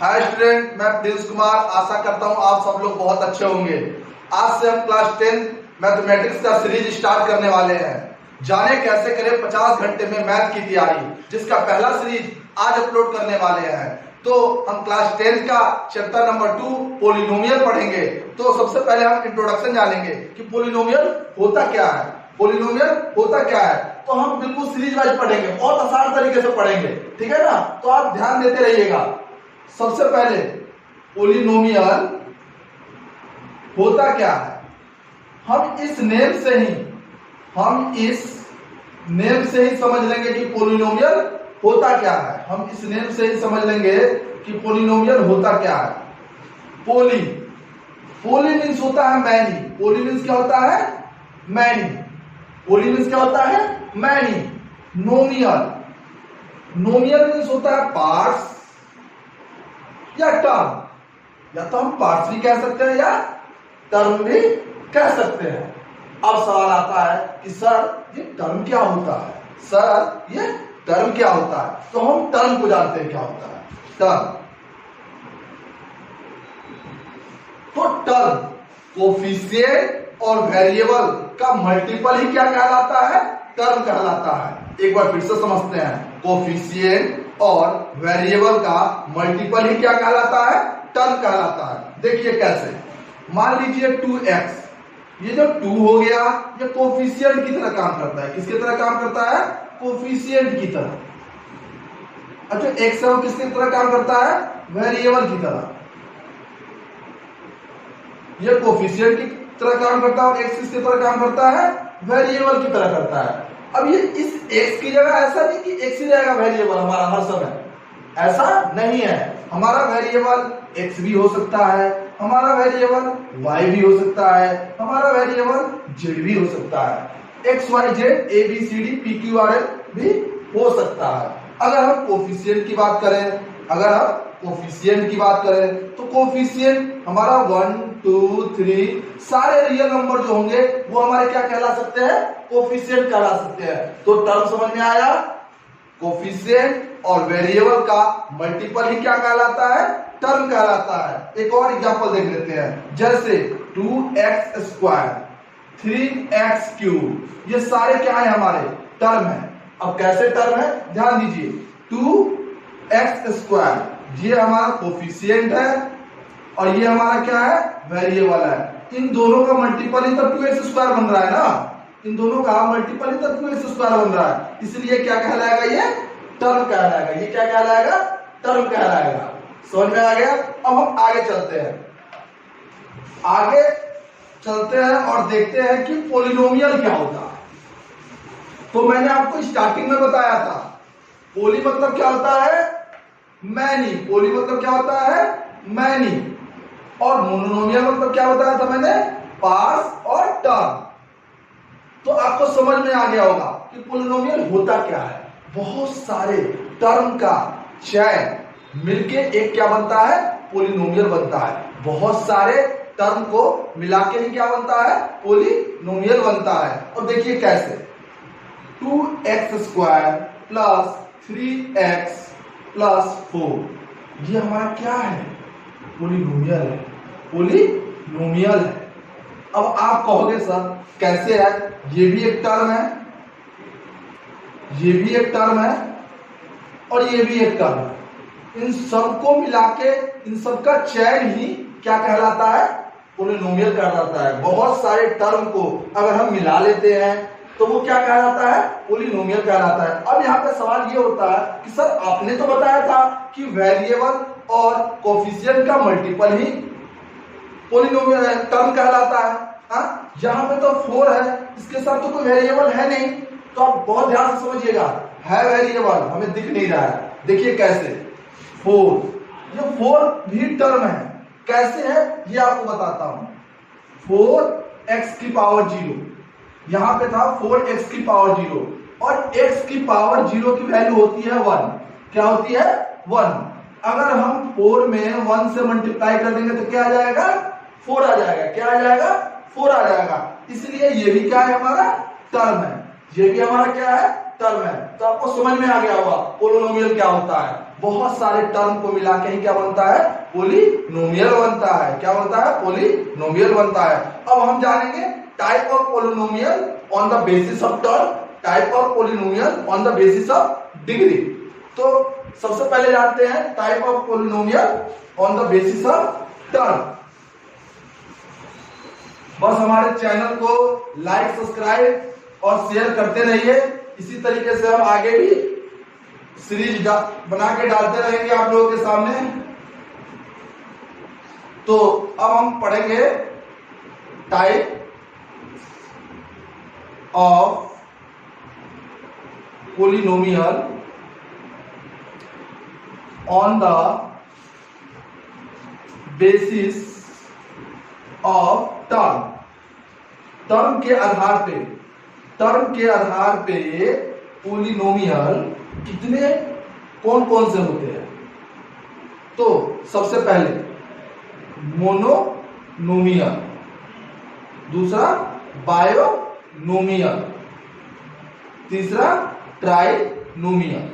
Hi student, मैं Prince Kumar. आशा करता हूँ आप सब लोग बहुत अच्छे होंगे। आज से हम क्लास 10 मैथमेटिक्स का सीरीज स्टार्ट करने वाले हैं। जाने कैसे करें 50 घंटे में मैथ की तैयारी, जिसका पहला सीरीज आज अपलोड करने वाले हैं। तो हम क्लास 10 का चैप्टर नंबर 2 पोलिनोमियल पढ़ेंगे। तो सबसे पहले हम इंट्रोडक्शन जानेंगे कि पोलिनोमियल होता क्या है। पोलिनोमियल होता क्या है तो हम बिल्कुल सीरीज वाइज पढ़ेंगे, बहुत आसान तरीके से पढ़ेंगे, ठीक है ना। तो आप ध्यान देते रहिएगा। सबसे पहले पोलिनोमियल होता क्या है, हम इस नेम से ही समझ लेंगे कि पोलिनोमियल होता क्या है। हम इस नेम से ही समझ लेंगे कि पोलिनोमियल होता क्या है। पोली मीन्स होता है मैनी। पोली मीन्स क्या होता है? मैनी। पोली मीन्स क्या होता है? मैनी। नोमियल मीन्स होता है पार्ट्स या टर्म, या तो हम पार्ट्स भी कह सकते हैं या टर्म भी कह सकते हैं। अब सवाल आता है कि सर ये टर्म क्या होता है, सर ये टर्म क्या होता है। तो हम टर्म को जानते हैं क्या होता है। टर्म कोफिशिएंट और वेरिएबल का मल्टीपल ही क्या कहलाता है? टर्म कहलाता है। एक बार फिर से समझते हैं, कोफिशिएंट और वेरिएबल का मल्टीपल ही क्या कहलाता है? टर्म कहलाता है। देखिए कैसे, मान लीजिए 2x, ये जो 2 हो गया ये कोफिशिएंट की तरह काम करता है। किसकी तरह काम करता है? कोफिशिएंट की तरह। अच्छा, x है वो किसकी तरह काम करता है? वेरिएबल की तरह। ये कोफिशिएंट की तरह काम करता है और x किसकी तरह काम करता है? वेरिएबल की तरह करता है। अब ये इस x की जगह ऐसा नहीं कि x ही रहेगा वेरिएबल हमारा हर समय, ऐसा नहीं है। हमारा वेरिएबल x भी हो सकता है, हमारा वेरिएबल y भी हो सकता है, हमारा वेरिएबल z भी हो सकता है। x y z a b c d p q r l भी हो सकता है। अगर हम कोफिशिएंट की बात करें, तो कोफिशिएंट हमारा 1 2 3 सारे रियल नंबर जो होंगे वो हमारे क्या कहला सकते हैं? कोफिशिएंट कहला सकते हैं। तो टर्म समझ में आया। कोफिशिएंट और वेरिएबल का मल्टीपल ही क्या कहलाता है? टर्म कहलाता है। एक और एग्जांपल देख लेते हैं, जैसे 2x स्क्वायर 3x क्यूब, ये सारे क्या है? हमारे टर्म है। अब कैसे टर्म है ध्यान दीजिए। 2x स्क्वायर ये हमारा कोफिशिएंट है और ये हमारा क्या है? वेरिएबल है। इन दोनों का मल्टीपल ही तो 2x स्क्वायर बन रहा है ना। इन दोनों का मल्टीपल ही तो 2x स्क्वायर बन रहा है, इसलिए क्या कहलाएगा? ये टर्म कहलाएगा। ये क्या कहलाएगा? टर्म कहलाएगा। समझ में आ गया। अब हम आगे चलते हैं और देखते हैं कि पोलिनोमियल क्या होता है। तो मैंने आपको स्टार्टिंग में बताया था, पोली मतलब क्या होता है? मैनी। पोली मतलब क्या होता है? मैनी। और मोनोमियल मतलब क्या बताया था मैंने? पार्ट्स और टर्म। तो आपको समझ में आ गया होगा कि पोलिनोमियल होता क्या है। बहुत सारे टर्म का चयन मिलके एक क्या बनता है? पोलिनोमियल बनता है। बहुत सारे टर्म को मिला के ही क्या बनता है? पोलिनोमियल बनता है। और देखिए कैसे, 2x square plus 3x plus 4, ये हमारा क्या है? पोलिनोमियल है। पोलिनोमियल है। अब आप कहोगे सर कैसे है? ये भी एक टर्म है, ये भी एक टर्म है और ये भी एक टर्म है। इन सबको मिला के इन सबका चयन ही क्या कहलाता है? पोलिनोमियल कहलाता है। बहुत सारे टर्म को अगर हम मिला लेते हैं तो वो क्या कहलाता है? पोलिनोमियल कहलाता है। अब यहाँ पे सवाल ये होता है कि सर आपने तो बताया था कि वेरिएबल और कोफिशिएंट का मल्टीपल ही पोलिनोमियल टर्म कहलाता है। यहाँ पे तो 4 है, इसके साथ तो कोई वेरिएबल है नहीं। तो आप बहुत ध्यान से समझिएगा, है वेरिएबल हमें दिख नहीं रहा है। देखिए कैसे 4, ये 4 भी टर्म है। कैसे है ये आपको बताता हूं। 4x की पावर 0, यहां पे था 4x की पावर 0 और x की पावर 0 की वैल्यू होती है 1। क्या होती है? 1। अगर हम 4 में 1 से मल्टीप्लाई कर देंगे तो क्या आ जाएगा? 4 आ जाएगा। क्या आ जाएगा? 4 आ जाएगा। इसलिए ये भी क्या है? हमारा टर्म है। ये भी हमारा क्या है? टर्म है। तो आपको समझ में आ गया होगा पोलिनोमियल क्या होता है। बहुत सारे टर्म को मिला के ही क्या बनता है, पोलिनोमियल बनता है। क्या बनता है, पोलिनोमियल बनता है। अब हम जानेंगे type of polynomial on the basis of term, type of polynomial on the basis of degree. तो सबसे पहले जानते हैं type of polynomial on the basis of term. बस हमारे चैनल को लाइक, सब्सक्राइब और शेयर करते रहिए। इसी तरीके से हम आगे भी सीरीज बना के डालते रहेंगे आप लोगों के सामने। तो अब हम पढ़ेंगे type of polynomial on the basis of term. Term के आधार पे पोलिनोमियल कितने कौन कौन से होते हैं। तो सबसे पहले मोनोनोमियल, दूसरा बायोनोमियल, तीसरा ट्राइनोमियल।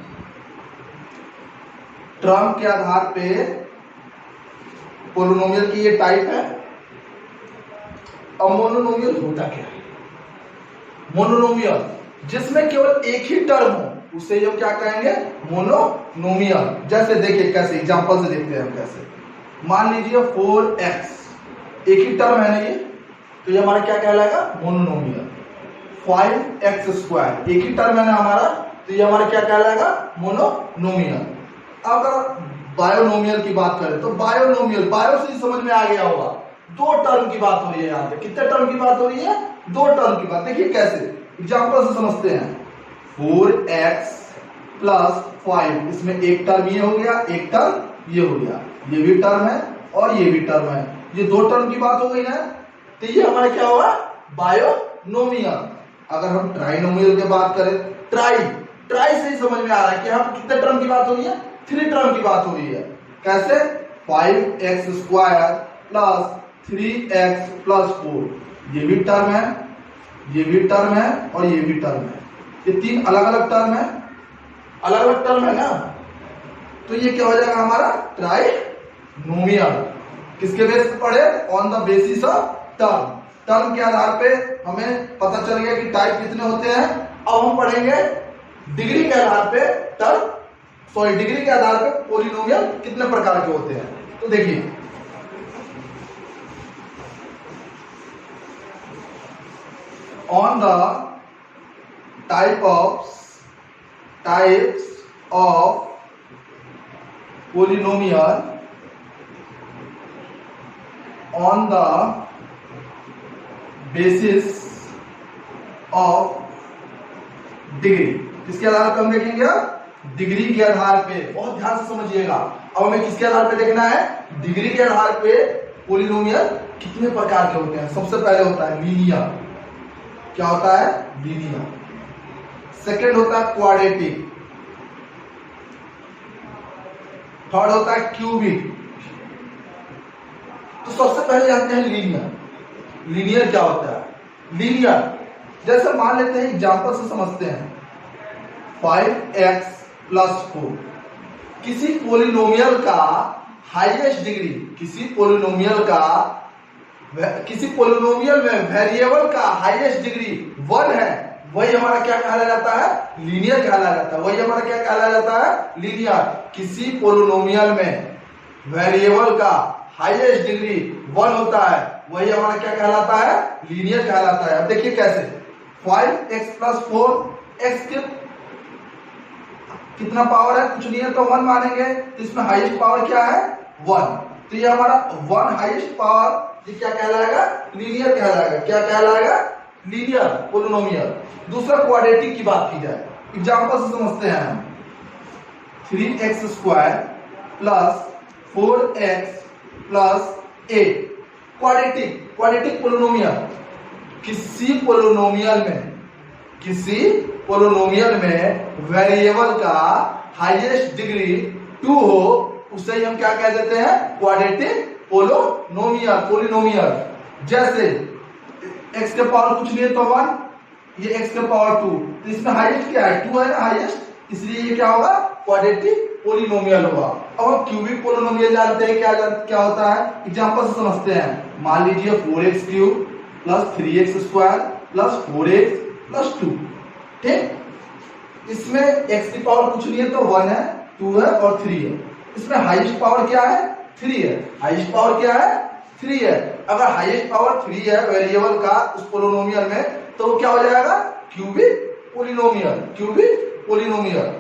टर्म के आधार पे पोलिनोमियल की ये टाइप है। अब मोनोनोमियल होता क्या है, मोनोनोमियल जिसमें केवल एक ही टर्म हो उसे हम क्या कहेंगे, मोनोनोमियल। जैसे देखिए कैसे एग्जांपल से देखते हैं हम कैसे। मान लीजिए 4x एक ही टर्म है ना ये, तो ये हमारा क्या कहलाएगा, मोनोनोमियल। 5x² एक ही टर्म है ना हमारा, तो ये हमारा क्या कहलाएगा, मोनोनोमियल। अगर बायोनोमियल की बात करें तो बायोनोमियल, बायो से समझ में आ गया होगा, दो टर्म की बात हो रही है। यहाँ पे कितने टर्म की बात हो रही है, दो टर्म की बात। देखिए कैसे एग्जांपल से समझते हैं। 4x + 5, इसमें एक टर्म ये हो गया, एक टर्म ये हो गया, ये भी टर्म है और ये भी टर्म है, ये दो टर्म की बात हो गई ना। तो ये हमारा क्या होगा, बायोनोमियल। अगर हम ट्राइनोमियल की बात करें, ट्राई से ही समझ में आ रहा है कि हम कितने टर्म की बात हो रही है, 3 टर्म की बात हो रही है। कैसे, 5x² + 3x + 4, ये भी टर्म है, ये भी टर्म है और ये भी टर्म है। ये 3 अलग अलग टर्म है, अलग अलग टर्म है ना। तो ये क्या हो जाएगा हमारा, ट्राइनोमियल। किसके बेस पे पढ़े, on the basis of term. Term के आधार पे हमें पता चल गया कि टाइप कितने होते हैं। अब हम पढ़ेंगे डिग्री के आधार पे डिग्री के आधार पे पोलिनोमियल कितने प्रकार के होते हैं। तो देखिए on the types of polynomial on the basis of degree. किसके आधार पे हम देखेंगे, डिग्री के आधार पे। बहुत ध्यान से समझिएगा। अब हमें किसके आधार पे देखना है, डिग्री के आधार पे पोलिनोमियल कितने प्रकार के होते हैं। सबसे पहले होता है लीनियर। क्या होता है, लीनियर। सेकंड होता है क्वाड्रेटिक, थर्ड होता है क्यूबिक। तो सबसे पहले जानते हैं लीनियर। लीनियर क्या होता है, लीनियर जैसे मान लेते हैं, एग्जांपल से समझते हैं। 5x + 4 किसी पोलिनोमियल का हाईएस्ट डिग्री, किसी पोलिनोमियल में वेरिएबल का हाईएस्ट डिग्री 1 है, वही हमारा क्या कहलाया जाता है, लीनियर कहलाया जाता है। वही हमारा क्या कहलाया जाता है, लीनियर। किसी पोलिनोमियल में वेरिएबल का हाईएस्ट डिग्री 1 होता है, वही हमारा क्या कहलाता है, लीनियर कहलाता है। अब देखिए कैसे, 5x + 4, x के कितना पावर है, कुछ नहीं है तो 1 मानेंगे। तो इसमें हाईएस्ट पावर क्या है, 1। तो ये हमारा 1 हाईएस्ट पावर, ये क्या कहलाएगा, लीनियर कहलाएगा। क्या कहलाएगा, लीनियर पोलिनोमियल। दूसरा क्वाड्रेटिक की बात की जाए, एग्जांपल से समझते हैं। 3x² + 4x + 8 quadratic polynomial. किसी पोलिनोमियल में वेरिएबल का हाईएस्ट डिग्री 2 हो, उसे हम क्या कह देते हैं, क्वाड्रेटिक पोलिनोमियल। जैसे x के पावर कुछ नहीं है तो 1, ये x के पावर 2, तो इसमें हाईएस्ट क्या है, 2 है ना हाईएस्ट, इसलिए ये क्या होगा, क्वाड्रेटिक पोलिनोमियल होगा। अब हम क्यूबिक पोलिनोमियल जानते हैं क्या होता है, एग्जांपल से समझते हैं। मान लीजिए 4x cube plus 3x square plus 4x plus 2, ठीक। इसमें x की पावर कुछ नहीं है तो 1 है, 2 है और 3 है। इसमें हाईएस्ट पावर क्या है, 3 है। हाईएस्ट पावर क्या है, 3 है। अगर हाईएस्ट पावर 3 है वेरिएबल का उस पोलिनोमियल में, तो वो क्या हो जाएगा, क्यूबिक पोलिनोमियल, क्यूबिक पोलिनोमियल।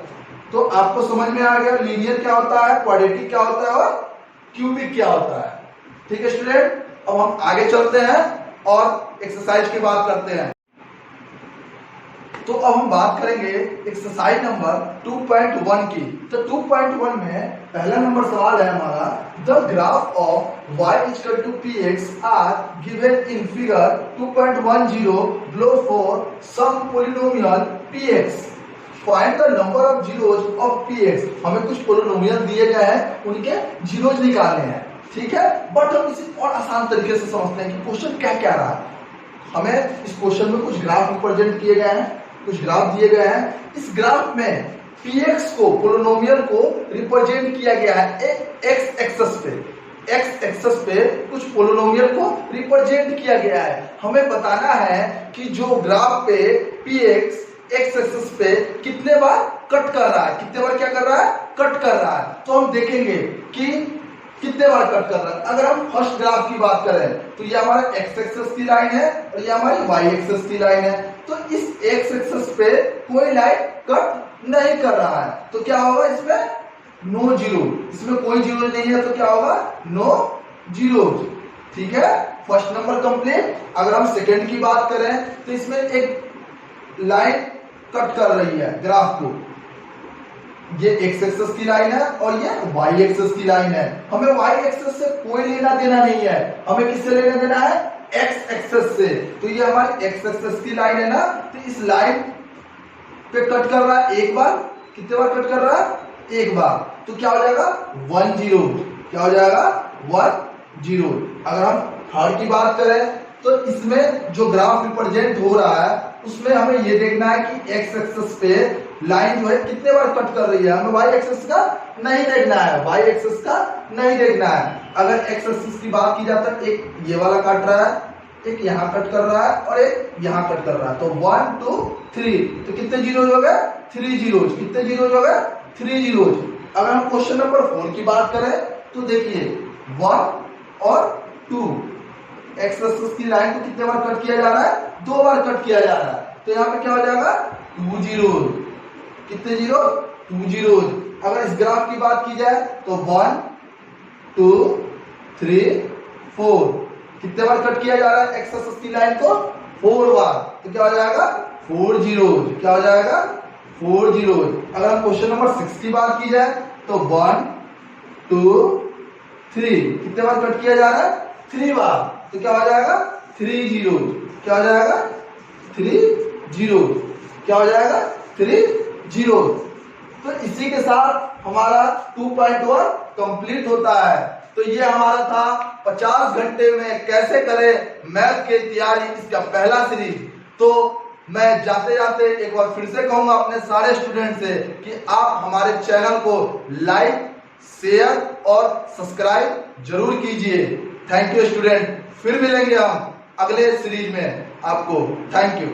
तो आपको समझ में आ गया लीनियर क्या होता है, क्वाड्रेटिक क्या होता है और क्यूबिक क्या होता है, ठीक है स्टूडेंट। अब हम आगे चलते हैं और एक्सरसाइज की बात करते हैं। तो अब हम बात करेंगे एक्सरसाइज नंबर 2.1 की। तो 2.1 में पहला नंबर सवाल है हमारा, the graph of y equal to px are given in figure 2.10 below for some polynomial px, find the number of zeros of px। हमें कुछ पोलिनोमियल दिए गए हैं, उनके जीरोज निकालने हैं, ठीक है। बट हम इसे और आसान तरीके से समझते हैं कि क्वेश्चन क्या क्या रहा है। हमें इस क्वेश्चन में कुछ ग्राफ रिप्रेजेंट किए गए हैं, कुछ ग्राफ दिए गए हैं। इस ग्राफ में px को, पोलिनोमियल को रिप्रेजेंट किया गया है x एक्सिस पे, x एक्सिस पे कुछ पोलिनोमियल को रिप्रेजेंट किया गया है। हमें बताना है कि जो ग्राफ पे px x एक्सिस पे कितने बार कट कर रहा है, कितने बार क्या कर रहा है, कट कर रहा है। तो हम देखेंगे कि कितने बार कट कर रहा है। अगर हम फर्स्ट ग्राफ की बात करें तो ये हमारा x एक्सिस की लाइन है और ये हमारी y एक्सिस की लाइन है। तो इस x एक्सिस पे कोई लाइन कट नहीं कर रहा है, तो क्या होगा, इसमें नो जीरो, इसमें कोई जीरो नहीं है, तो क्या होगा, नो जीरो, ठीक है। First number complete. अगर हम सेकंड की बात करें तो इसमें एक लाइन कट कर रही है ग्राफ को, ये x एक्सिस की लाइन है और ये y एक्सिस की लाइन है। हमें y एक्सिस से कोई लेना देना नहीं है, हमें किससे लेना देना है, x एक्सिस से। तो ये हमारी x एक्सिस की लाइन है ना, तो इस लाइन पे कट कर रहा है एक बार, कितने बार कट कर रहा है, एक बार। तो क्या हो जाएगा, 1 0, क्या हो जाएगा, 1 0। अगर हम थर्ड की बात करें तो इसमें जो ग्राफ रिप्रेजेंट हो रहा है उसमें हमें ये देखना है कि x एक्सिस पे लाइन जो है कितने बार कट कर रही है। हमें y एक्सिस का नहीं देखना है, y एक्सिस का नहीं देखना है। अगर x एक्सिस की बात की जाए तो एक ये वाला काट रहा है, एक यहाँ कट कर रहा है और एक यहाँ कट कर रहा है। तो 1 2 3, तो कितने जीरोज हो गए, 3 जीरोज। कितने जीरोज हो गए, 3 जीरोज। अगर हम क्वेश्चन नंबर 4 की बात करें तो देखिए 1 और 2, एक्स एक्सिस की लाइन को कितने बार कट किया जा रहा है, 2 बार कट किया जा रहा है। तो यहाँ पे क्या हो जाएगा, 2 जीरोज। कितने जीरो, 2 जीरोज। अगर इस ग्राफ की बात की जाए तो 1 2 3 4, कितने बार कट किया जा रहा है एक्स एक्सिस की लाइन को, 4 बार। तो क्या हो जाएगा, 4 जीरोज। क्या हो जाएगा, 4 जीरोज। अगर हम क्वेश्चन नंबर 6 की बात की जाए तो 1 2 3, कितने बार कट किया जा रहा है, 3 बार। तो क्या हो जाएगा, 3 जीरोज। क्या हो जाएगा, 3 जीरोज। क्या हो जाएगा, 3 जीरोज। तो इसी के साथ हमारा 2.1 कंप्लीट होता है। तो ये हमारा था 50 घंटे में कैसे करें मैथ की तैयारी, इसका पहला सीरीज। तो मैं जाते जाते एक बार फिर से कहूंगा अपने सारे स्टूडेंट से कि आप हमारे चैनल को लाइक शेयर और सब्सक्राइब जरूर कीजिए। थैंक यू स्टूडेंट, फिर मिलेंगे हम अगले सीरीज में आपको। Thank you.